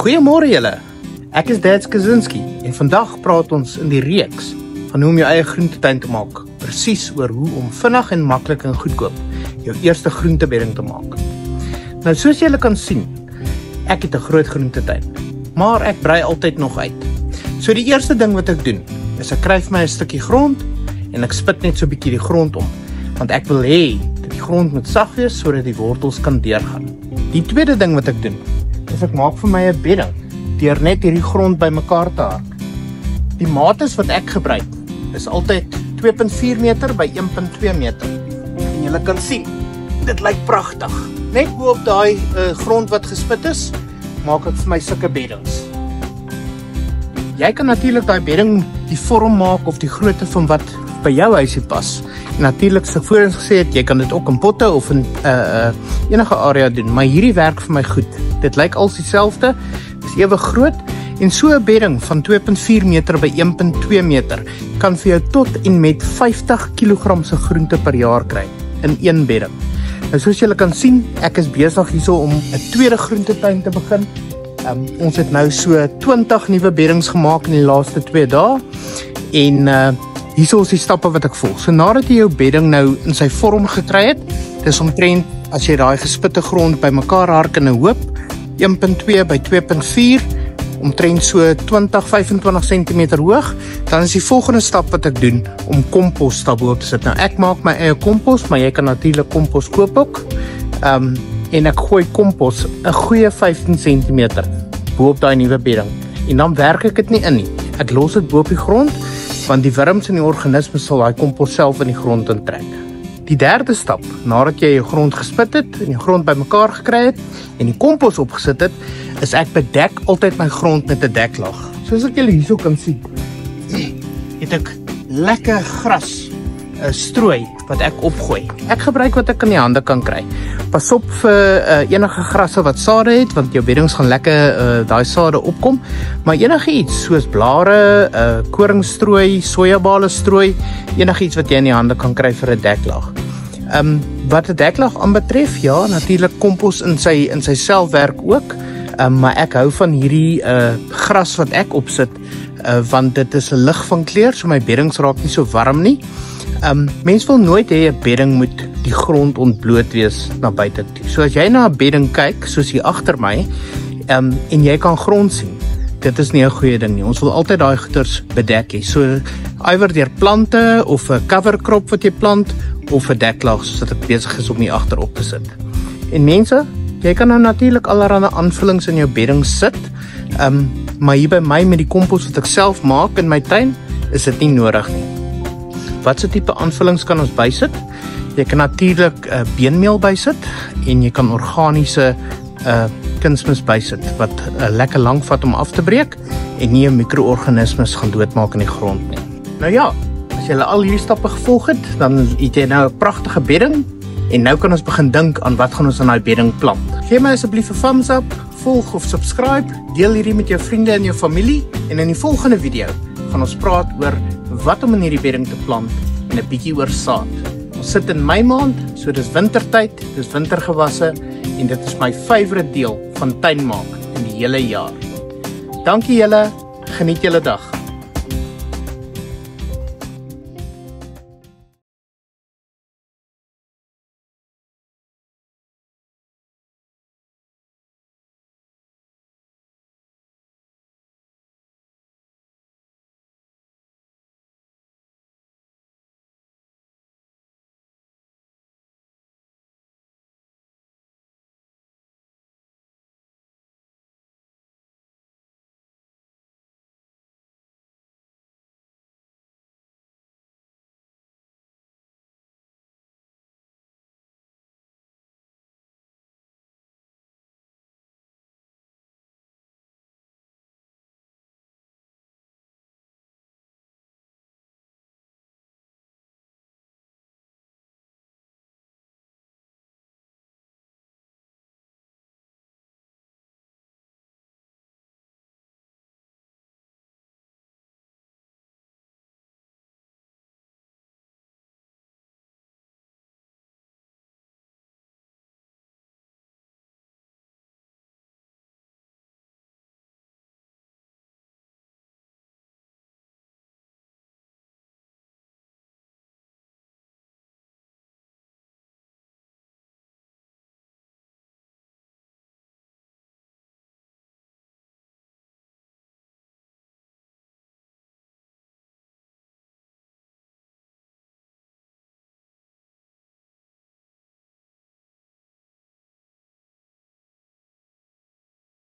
Goeiemôre julle. Ek is Dad Kaczynski en vandag praat ons in die reeks van hoe om jou eie groentetuin te maak, presies oor hoe om vinnig en maklik en goedkoop jou eerste groentebedding te maak. Nou soos julle kan sien, ek het 'n groot groentetuin, maar ek brei altyd nog uit. So die eerste ding wat ek doen, is ek kry vir my 'n stukkie grond en ek spit net so 'n bietjie die grond om, want ek wil hê dat die grond moet sag wees sodat die wortels kan deurgaan. Die tweede ding wat ek doen, is ek maak vir my 'n bedding deur net hierdie grond bymekaar te hark. Die mates wat ek gebruik is altyd 2.4 meter by 1.2 meter. En julle kan sien, dit lyk pragtig. Net bo op daai grond wat gespit is, maak ek vir my sulke beddings. Jy kan natuurlik daai bedding die vorm maak of die grootte van wat by jou huisie pas. En natuurlik so voorheen gesê het, jy kan dit ook in potte of in enige area doen, maar hierdie werk vir my goed. Dit lyk als dieselfde, is ewe groot en so 'n bedding van 2.4 meter by 1.2 meter kan vir jou tot en met 50 kg se groente per jaar kry in een bedding. Nou soos julle kan sien, ek is besig hierso om 'n tweede groentetuin te begin. Ons het nou so 20 nuwe beddings gemaak in die laaste 2 dae en hierso is die stappe wat ek volg. So nadat jy jou bedding nou in sy vorm gekry het, dis omtrent as jy daai gespitte grond bymekaar hark in 'n hoop, 1.2 by 2.4, omtrent so 20-25 cm hoog, dan is die volgende stap wat ek doen om kompos daarbo te sit. Nou ek maak my eie kompos, maar jy kan natuurlik kompos koop ook. En ek gooi kompos 'n goeie 15 cm bo op daai nuwe bedding. En dan werk ek dit nie in nie. Ek los dit bo op die grond, want die wurms en die organismes sal daai kompos self in die grond intrek. Die derde stap, nadat jy jou grond gespit het en die grond bymekaar gekry het en die kompos opgesit het, is ek bedek altyd my grond met 'n deklaag. Soos ek julle hierso kan sien, het ek lekker gras, strooi wat ek opgooi. Ek gebruik wat ek in die hande kan kry. Pas op vir enige grasse wat sade het, want jou beddings gaan lekker daai sade opkom, maar enige iets soos blare, koringstrooi, sojabale strooi, enige iets wat jy in die hande kan kry vir 'n deklaag. Wat 'n deklaag aanbetref, ja, natuurlik kompos in sy selfwerk ook, maar ek hou van hierdie gras wat ek opsit, want dit is 'n lig van kleur, so my beddings raak nie so warm nie. Mens wil nooit hê 'n bedding moet die grond ontbloot wees na buite toe. So as jy na 'n bedding kyk, soos hier agter my, en jy kan grond sien, dit is nie 'n goeie ding nie. Ons wil altyd daai goeters bedek hê. So iwer deur plante of 'n cover crop wat jy plant of 'n deklaag soos wat ek besig is om hier agterop te sit. En mense, jy kan nou natuurlik allerlei aanvullings in jou bedding sit, maar hier by my met die kompos wat ek self maak in my tuin, is dit nie nodig nie. Wat so tipe aanvullings kan ons bysit? Jy kan natuurlik beenmeel bysit en jy kan organiese kunsmis bysit wat lekker lank vat om af te breek en nie 'n mikroorganismes gaan doodmaak in die grond nie. Nou ja, as jy al hierdie stappe gevolg het, dan het jy nou 'n pragtige bedding en nou kan ons begin dink aan wat gaan ons aan daai bedding plant. Gee my asseblief 'n thumbs up, volg of subscribe, deel hierdie met jou vriende en jou familie en in die volgende video gaan ons praat oor wat om in hierdie bedding te plant en 'n bietjie oor saad. Ons sit in Mei maand, so dis wintertyd, dis wintergewasse en dit is my favourite deel van tuin maak in die hele jaar. Dankie julle, geniet julle dag.